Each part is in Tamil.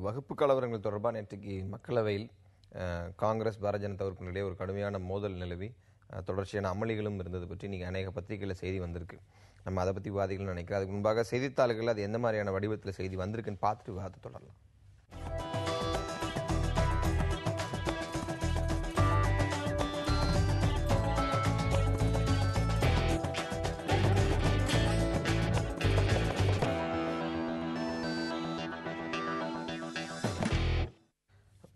வகுப்பு கலவரங்கள் தொடர்பாக நேற்றுக்கு மக்களவையில் காங்கிரஸ் பாரதிய ஜனதா உறுப்பினர்களிடையே ஒரு கடுமையான மோதல் நிலவி தொடர்ச்சியான அமளிகளும் இருந்தது பற்றி நீங்கள் அநேக பத்திரிகையில் செய்தி வந்திருக்கு. நம்ம அதை பற்றி விவாதிக்கணும்னு நினைக்கிறேன். அதுக்கு முன்பாக செய்தித்தாள்கள் அது எந்த மாதிரியான வடிவத்தில் செய்தி வந்திருக்குன்னு பார்த்துட்டு விவாதத்தை தொடரலாம்.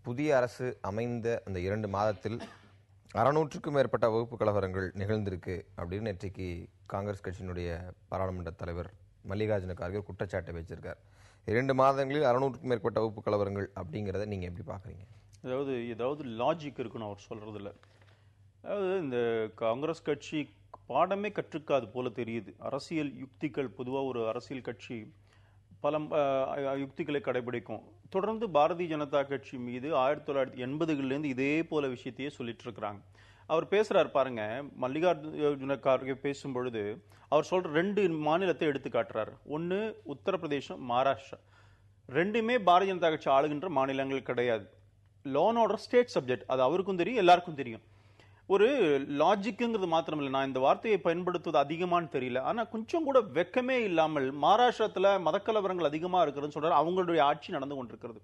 புதிய அரசு அமைந்த அந்த 2 மாதத்தில் 600க்கும் மேற்பட்ட வகுப்பு கலவரங்கள் நிகழ்ந்திருக்கு அப்படின்னு நேற்றைக்கு காங்கிரஸ் கட்சியினுடைய பாராளுமன்ற தலைவர் மல்லிகார்ஜுன கார்கே குற்றச்சாட்டை வச்சிருக்கார். 2 மாதங்களில் 600க்கும் மேற்பட்ட வகுப்பு கலவரங்கள் அப்படிங்கிறத நீங்க எப்படி பாக்குறீங்க? ஏதாவது லாஜிக் இருக்குன்னு அவர் சொல்றதுல, அதாவது இந்த காங்கிரஸ் கட்சி பாடமே கற்றுக்காது போல தெரியுது. அரசியல் யுக்திகள், பொதுவாக ஒரு அரசியல் கட்சி பல யுக்திகளை கடைபிடிக்கும். தொடர்ந்து பாரதிய ஜனதா கட்சி மீது 1980களிலிருந்து இதே போல விஷயத்தையே சொல்லிட்டு இருக்கிறாங்க. அவர் பேசுறாரு பாருங்க, மல்லிகார்ஜுன கார்கே பேசும் பொழுது அவர் சொல்ற 2 மாநிலத்தை எடுத்து காட்டுறாரு. ஒன்னு உத்தரப்பிரதேசம், மகாராஷ்டிரா. ரெண்டுமே பாரதிய ஜனதா கட்சி ஆளுகின்ற மாநிலங்கள் கிடையாது. Law and order state subject, அது அவருக்கும் தெரியும், எல்லாருக்கும் தெரியும். ஒரு லாஜிக்குங்கிறது மாத்திரம் இல்லை, நான் இந்த வார்த்தையை பயன்படுத்துவது அதிகமானு தெரியல, ஆனா கொஞ்சம் கூட வெக்கமே இல்லாமல் மகாராஷ்டிரத்துல மதக்கலவரங்கள் அதிகமா இருக்கிறதுன்னு சொல்றாரு. அவங்களுடைய ஆட்சி நடந்து கொண்டிருக்கிறது.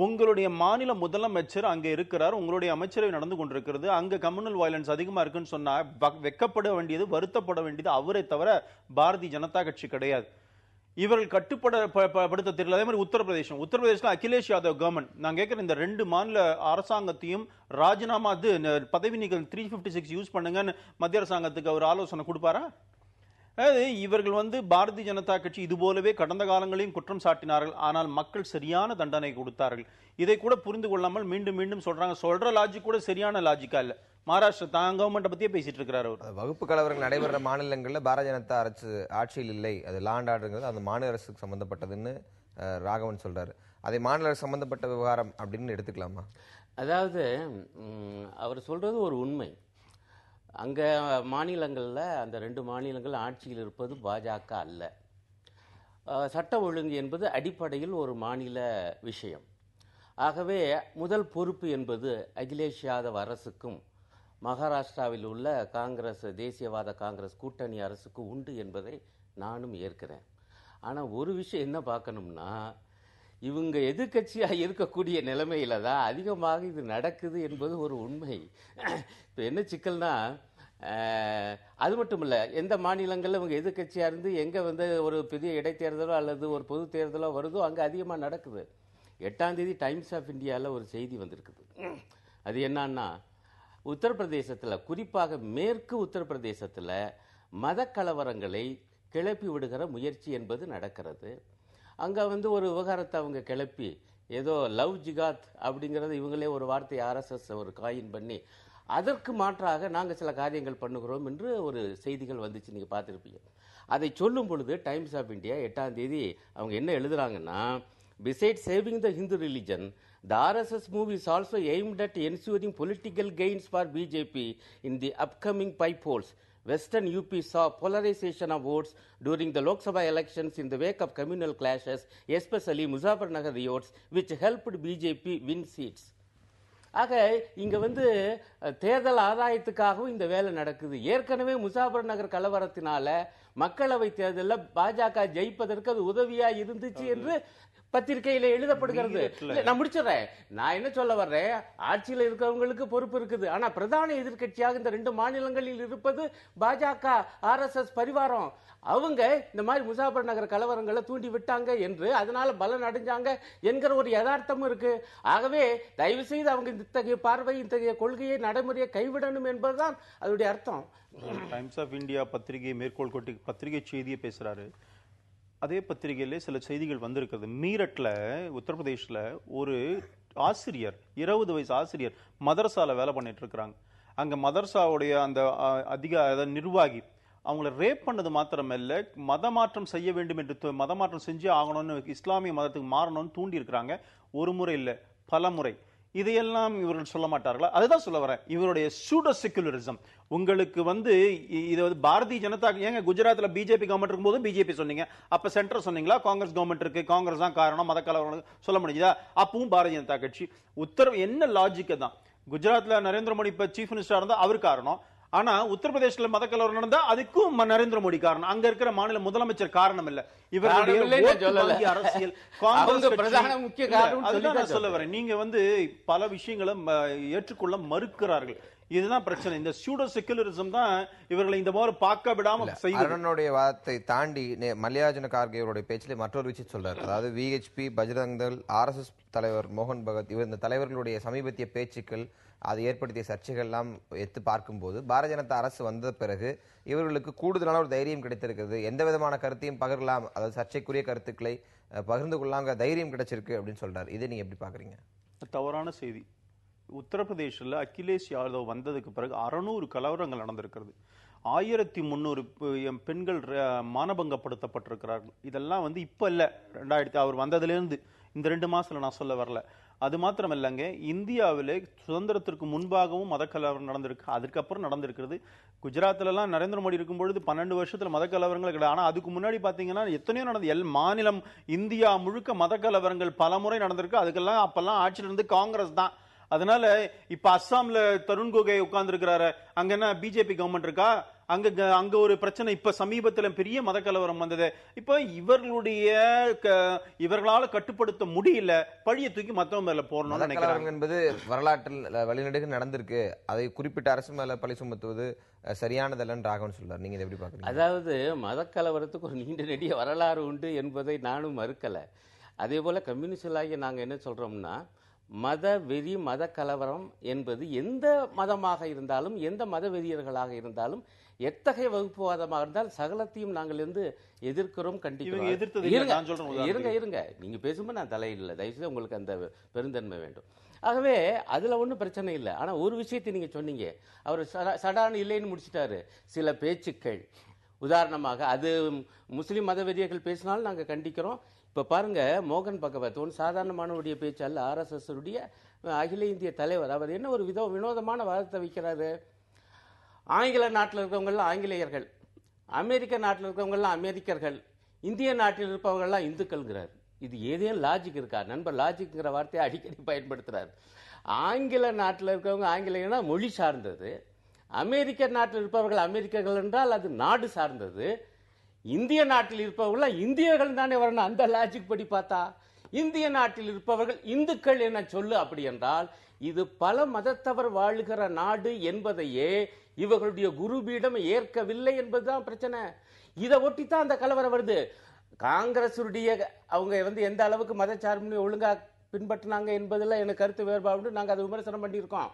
உங்களுடைய மாநில முதலமைச்சர் அங்க இருக்கிறார், உங்களுடைய அமைச்சரவை நடந்து கொண்டிருக்கிறது, அங்க கம்யூனல் வயலன்ஸ் அதிகமா இருக்குன்னு சொன்னா வெக்கப்பட வேண்டியது, வருத்தப்பட வேண்டியது அவரை தவிர பாரதிய ஜனதா கட்சி கிடையாது. இவர்கள் கட்டுப்படுத்த தெரியல. அதே மாதிரி உத்தரப்பிரதேசம் அகிலேஷ் யாதவ் கவர்மெண்ட், நான் கேட்கிறேன், இந்த 2 மாநில அரசாங்கத்தையும் ராஜினாமா பதவி நீக்கம் 356 யூஸ் பண்ணுங்கன்னு மத்திய அரசாங்கத்துக்கு அவர் ஆலோசனை கொடுப்பாரா? அதாவது இவர்கள் பாரதிய ஜனதா கட்சி இது போலவே கடந்த காலங்களையும் குற்றம் சாட்டினார்கள். ஆனால் மக்கள் சரியான தண்டனை கொடுத்தார்கள். இதை கூட புரிந்து கொள்ளாமல் மீண்டும் மீண்டும் சொல்றாங்க. சொல்ற லாஜிக் கூட சரியான லாஜிக்கா இல்ல. மகாராஷ்டிரா தான் கவர்மெண்ட் பத்தியே பேசிட்டு இருக்கிறார் அவர். வகுப்பு கலவரங்கள் நடைபெற மாநிலங்கள்ல பாரதிய ஜனதா அரசு ஆட்சியில் இல்லை, அது லா அண்ட் ஆர்டர்ங்கிறது அந்த மாநில அரசுக்கு சம்பந்தப்பட்டதுன்னு ராகவன் சொல்றாரு. அதை மாநில அரசு சம்பந்தப்பட்ட விவகாரம் அப்படின்னு எடுத்துக்கலாமா? அதாவது அவர் சொல்றது ஒரு உண்மை. அங்க மாநிலங்கள்ல அந்த 2 மாநிலங்கள் ஆட்சியில் இருப்பது பாஜக அல்ல. சட்ட ஒழுங்கு என்பது அடிப்படையில் ஒரு மாநில விஷயம். ஆகவே முதல் பொறுப்பு என்பது அகிலேஷ் யாதவ் அரசுக்கும் மகாராஷ்டிராவில் உள்ள காங்கிரஸ், தேசியவாத காங்கிரஸ் கூட்டணி அரசுக்கு உண்டு என்பதை நானும் ஏற்கிறேன். ஆனால் ஒரு விஷயம் என்ன பார்க்கணும்னா, இவங்க எதிர்கட்சியாக இருக்கக்கூடிய நிலைமையில தான் அதிகமாக இது நடக்குது என்பது ஒரு உண்மை. இப்போ என்ன சிக்கல்னா, அது மட்டும் இல்லை, எந்த மாநிலங்களில் இவங்க எதிர்கட்சியாக இருந்து எங்கே ஒரு பெரிய இடைத்தேர்தலோ அல்லது ஒரு பொது தேர்தலோ வருதோ அங்கே அதிகமாக நடக்குது. 8ஆம் தேதி டைம்ஸ் ஆஃப் இந்தியாவில் ஒரு செய்தி வந்திருக்குது. அது என்னன்னா, உத்தரப்பிரதேசத்தில், குறிப்பாக மேற்கு உத்தரப்பிரதேசத்தில் மத கலவரங்களை கிளப்பி விடுகிற முயற்சி என்பது நடக்கிறது. அங்கே ஒரு விவகாரத்தை அவங்க கிளப்பி, ஏதோ லவ் ஜிகாத் அப்படிங்கிறது இவங்களே ஒரு வார்த்தை RSS ஒரு காயின் பண்ணி, அதற்கு மாற்றாக நாங்கள் சில காரியங்கள் பண்ணுகிறோம் என்று ஒரு செய்திகள் வந்துச்சு, நீங்கள் பார்த்துருப்பீங்க. அதை சொல்லும் பொழுது டைம்ஸ் ஆஃப் இந்தியா 8ஆம் தேதி அவங்க என்ன எழுதுறாங்கன்னா, besides saving the Hindu religion, the RSS move is also aimed at ensuring political gains for BJP in the upcoming by-polls. Western UP saw polarization of votes during the Lok Sabha elections in the wake of communal clashes, especially Muzaffarnagar riots, which helped BJP win seats. ஆக இங்க தேர்தல் ஆதாயத்துக்காகவும் இந்த வேலை நடக்குது. ஏற்கனவே முசாபர் நகர் கலவரத்தினால மக்களவை தேர்தலில் பாஜக ஜெயிப்பதற்கு அது உதவியா இருந்துச்சு என்று பத்திரிகையில எழுதப்படுகிறது. நான் முடிச்சிடறேன். நான் என்ன சொல்ல வர்றேன், ஆட்சியில் இருக்கிறவங்களுக்கு பொறுப்பு இருக்குது. ஆனா பிரதான எதிர்கட்சியாக இந்த 2 மாநிலங்களில் இருப்பது பாஜக, RSS பரிவாரம். அவங்க இந்த மாதிரி முசாபர் நகர் கலவரங்களை தூண்டி விட்டாங்க என்று, அதனால பலன் அடைஞ்சாங்க என்கிற ஒரு யதார்த்தமும் இருக்கு. ஆகவே தயவு செய்து அவங்க இத்தகைய பார்வை, இத்தகைய கொள்கையை, நடைமுறையை கைவிடணும் என்பதுதான் அதோடைய அர்த்தம். டைம்ஸ் ஆஃப் இந்தியா பத்திரிகை மேற்கோள் கொட்டி பத்திரிகை செய்தியை பேசுறாரு. அதே பத்திரிகையிலே சில செய்திகள் வந்திருக்கிறது. மீரட்ல, உத்தரப்பிரதேஷ்ல ஒரு ஆசிரியர், 20 வயசு ஆசிரியர் மதரசால வேலை பண்ணிட்டு இருக்கிறாங்க. அங்க மதரசாவுடைய அந்த நிர்வாகி அவங்கள ரேப் பண்ணது மாத்திரமல்ல, மதமாற்றம் செய்ய வேண்டும் என்று, மதமாற்றம் செஞ்சே ஆகணும்னு, இஸ்லாமிய மதத்துக்கு மாறணும்னு தூண்டி இருக்கிறாங்க. ஒரு முறை இல்லை, பல முறை. இதையெல்லாம் இவர்கள் சொல்ல மாட்டார்களா? அதுதான் சொல்ல வரேன். இவருடைய சூடோ செக்குலரிசம் உங்களுக்கு இது வந்து பாரதிய ஜனதா, ஏங்க குஜராத்ல பிஜேபி கவர்மெண்ட் இருக்கும்போது பிஜேபி சொன்னீங்க, அப்ப சென்டர் சொன்னீங்களா? காங்கிரஸ் கவர்மெண்ட் இருக்கு, காங்கிரஸ் தான் காரணம், மத கலவரம் சொல்ல முடியுதா? அப்பவும் பாரதிய ஜனதா கட்சி உத்தரவு என்ன லாஜிக் தான். குஜராத்ல நரேந்திர மோடி இப்ப சீஃப் மினிஸ்டர் இருந்தா அவர் காரணம், ஆனா உத்தரப்பிரதேசல மத கலவரம் நடந்தா அதுக்கும் நரேந்திர மோடி காரணம். அங்க இருக்கிற மாநில முதலமைச்சர் காரணம் இல்ல. இவருடைய அரசியல் காங்கிரஸ் சொல்ல வரேன். நீங்க வந்து பல விஷயங்களை ஏற்றுக்கொள்ள மறுக்கிறார்கள். இதுதான் பிரச்சனை. இந்த சூடோ செக்குலரிசம் தான் இவர்களை இந்த மாதிரி பார்க்க விடாம அருணனுடைய வாதத்தை தாண்டி மல்லிகார்ஜுன கார்கே அவருடைய பேச்சிலே மற்றொரு விஷயம் சொல்றாரு. அதாவது விஹெச்பி, பஜ்ரங் தள், RSS தலைவர் மோகன் பகத் இவர் இந்த தலைவர்களுடைய சமீபத்திய பேச்சுக்கள் அது ஏற்படுத்திய சர்ச்சைகள் எல்லாம் எடுத்து பார்க்கும்போது பாரதிய ஜனதா அரசு வந்த பிறகு இவர்களுக்கு கூடுதலான ஒரு தைரியம் கிடைத்திருக்கிறது, எந்த விதமான கருத்தையும் பகிரலாம், அதாவது சர்ச்சைக்குரிய கருத்துக்களை பகிர்ந்து கொள்ளலாங்க தைரியம் கிடைச்சிருக்கு அப்படின்னு சொல்றாரு. இதை நீங்க எப்படி பாக்குறீங்க? தவறான செய்தி. உத்தரப்பிரதேசில் அகிலேஷ் யாதவ் வந்ததுக்கு பிறகு 600 கலவரங்கள் நடந்திருக்கிறது. 1300 பெண்கள் மானபங்கப்படுத்தப்பட்டிருக்கிறார்கள். இதெல்லாம் வந்து இப்ப இல்ல, 2000 அவர் வந்ததுலேருந்து இந்த 2 மாசத்துல நான் சொல்ல வரல. அது மாத்திரம் இல்லைங்க, இந்தியாவிலே சுதந்திரத்திற்கு முன்பாகவும் மத கலவரம் நடந்திருக்கு, அதுக்கப்புறம் நடந்திருக்கிறது. குஜராத்ல எல்லாம் நரேந்திர மோடி இருக்கும் பொழுது 12 வருஷத்துல மத கலவரங்கள் கிடையாது. ஆனா அதுக்கு முன்னாடி பாத்தீங்கன்னா எத்தனையோ நடந்தது. மாநிலம் இந்தியா முழுக்க மத கலவரங்கள் பல முறை நடந்திருக்கு. அதுக்கெல்லாம் அப்பெல்லாம் ஆட்சியில் இருந்து காங்கிரஸ் தான். அதனால இப்ப அஸ்ஸாம்ல தருண் கோகோய் உட்கார்ந்து இருக்கிறாரு, அங்க என்ன பிஜேபி கவர்மெண்ட் இருக்கா? அங்க ஒரு பிரச்சனை. இப்ப சமீபத்துல பெரிய மத கலவரம் வந்தது. இப்ப இவர்களால கட்டுப்படுத்த முடியல, பழிய தூக்கி மத்தவங்க மேல போறணும் நினைக்கிறாங்க என்பது வரலாற்றில் வழிநடுக நடந்திருக்கு. அதை குறிப்பிட்ட அரசு மேல பழி சுமத்துவது சரியானதல்லன்னு ராகவன் சொல்றாரு. நீங்க எப்படி பாக்குறீங்க? அதாவது மத கலவரத்துக்கு ஒரு நீண்ட நெடிய வரலாறு உண்டு என்பதை நானும் மறுக்கல. அதே போல கம்யூனிஸ்டாகிய நாங்க என்ன சொல்றோம்னா, மத வெறி, மத கலவரம் என்பது எந்த மதமாக இருந்தாலும், எந்த மத வெறியர்களாக இருந்தாலும், எத்தகைய வகுப்புவாதமாக இருந்தால் சகலத்தையும் நாங்கள் எதிர்க்கிறோம், கண்டிக்கிறோம். இருங்க நீங்க பேசும்போது நான் தலையிடல, தயவுசெய்து உங்களுக்கு அந்த பெருந்தன்மை வேண்டும். ஆகவே அதுல ஒன்றும் பிரச்சனை இல்லை. ஆனா ஒரு விஷயத்தை நீங்க சொன்னீங்க, அவர் சடான் இல்லைன்னு முடிச்சிட்டாரு. சில பேச்சுக்கள் உதாரணமாக அது முஸ்லிம் மத வெறியர்கள் பேசினாலும் நாங்கள் கண்டிக்கிறோம். இப்போ பாருங்க, மோகன் பகவத் ஒன்று சாதாரணமானவருடைய பேச்சு அல்ல, RSS உடைய அகில இந்திய தலைவர். அவர் என்ன ஒரு வினோதமான வாதத்தை வைக்கிறாரு. ஆங்கில நாட்டில் இருக்கிறவங்கெல்லாம் ஆங்கிலேயர்கள், அமெரிக்க நாட்டில் இருக்கிறவங்கெல்லாம் அமெரிக்கர்கள், இந்திய நாட்டில் இருப்பவங்கெல்லாம் இந்துக்கள்ங்கிறார். இது ஏதேனும் லாஜிக் இருக்கா? நண்பர் லாஜிக்ங்கிற வார்த்தையை அடிக்கடி பயன்படுத்துறாரு. ஆங்கில நாட்டில் இருக்கிறவங்க ஆங்கிலேயர்னா மொழி சார்ந்தது, அமெரிக்க நாட்டில் இருப்பவர்கள் அமெரிக்கர்கள் என்றால் அது நாடு சார்ந்தது, இந்திய நாட்டில் இருப்பவர்கள் இந்தியர்கள் தானே வரணும். அந்த லாஜிக் படி பார்த்தா இந்திய நாட்டில் இருப்பவர்கள் இந்துக்கள் என சொல்லு. அப்படி என்றால் இது பல மதத்தவர் வாழுகிற நாடு என்பதையே இவர்களுடைய குருபீடம் ஏற்கவில்லை என்பதுதான் பிரச்சனை. இதை ஒட்டித்தான் அந்த கலவரம் வருது. காங்கிரசுடைய அவங்க எந்த அளவுக்கு மதச்சார்பு ஒழுங்கா பின்பற்றினாங்க என்பதில் எனக்கு கருத்து வேறுபாடு. நாங்கள் அதை விமர்சனம் பண்ணியிருக்கோம்.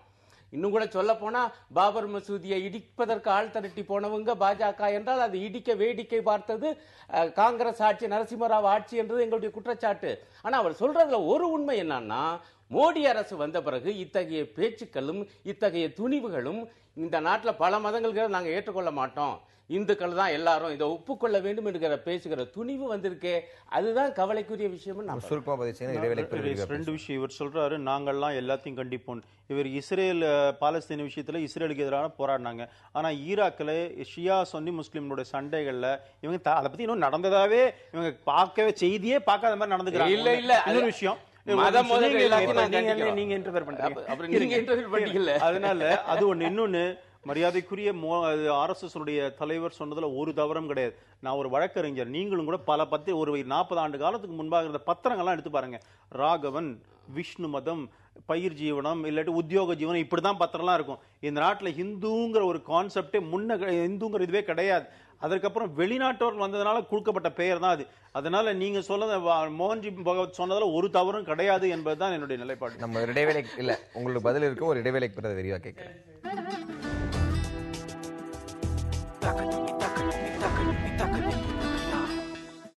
இன்னும் கூட சொல்ல போனா பாபர் மசூதியை இடிப்பதற்கு ஆள் திரட்டி போனவங்க பாஜக என்றால் அது இடிக்க வேடிக்கை பார்த்தது காங்கிரஸ் ஆட்சி, நரசிம்மராவ் ஆட்சி என்றது எங்களுடைய குற்றச்சாட்டு. ஆனா அவர் சொல்றதுல ஒரு உண்மை என்னன்னா, மோடி அரசு வந்த பிறகு இத்தகைய பேச்சுக்களும் இத்தகைய துணிவுகளும் இந்த நாட்டில் பல மதங்களுக்கு நாங்கள் ஏற்றுக்கொள்ள மாட்டோம், இந்துக்கள் தான் எல்லாரும் இதை ஒப்புக்கொள்ள வேண்டும் என்கிற பேசுகிற துணிவு வந்திருக்கே, அதுதான் கவலைக்குரிய விஷயம். ரெண்டு விஷயம் இவர் சொல்றாரு, நாங்கள்லாம் எல்லாத்தையும் கண்டிப்போம். இவர் இஸ்ரேல் பாலஸ்தீன விஷயத்துல இஸ்ரேலுக்கு எதிரான போராடினாங்க. ஆனா ஈராக்ல ஷியா சுன்னி முஸ்லிம்களுடைய சண்டைகள்ல இவங்க அதை பத்தி இன்னும் நடந்ததாவே இவங்க பார்க்கவே, செய்தியே பார்க்காத மாதிரி நடந்துக்கிறாங்க. இல்ல இல்ல இன்னொரு விஷயம், அதனால அது ஒண்ணு. இன்னொன்னு, மரியாதைக்குரிய RSS தலைவர் சொன்னதுல ஒரு தவறும் கிடையாது. நான் ஒரு வழக்கறிஞர், நீங்களும் கூட பல ஒரு 40 ஆண்டு காலத்துக்கு முன்பாக இருந்த பத்திரங்கள்லாம் எடுத்து பாருங்க. ராகவன், விஷ்ணு மதம், பயிர் ஜீவனம், இல்லாட்டி உத்தியோக ஜீவனம், இப்படிதான் பத்திரம்லாம் இருக்கும். இந்த நாட்டில் ஹிந்துங்கிற ஒரு கான்செப்டே ஹிந்துங்கிற இதுவே கிடையாது. அதற்கப்புறம் வெளிநாட்டவர்கள் வந்ததுனால கொடுக்கப்பட்ட பெயர் தான் அது. அதனால நீங்க சொல்ல மோகன்ஜி பகவத் சொன்னதுல ஒரு தவறும் கிடையாது என்பதுதான் என்னுடைய நிலைப்பாடு. நம்ம ஒரு இடைவேளை இல்ல, உங்களுக்கு பதில் இருக்கும், ஒரு இடைவேளைக்கு பிறகு விரிவா கேட்கிறேன்.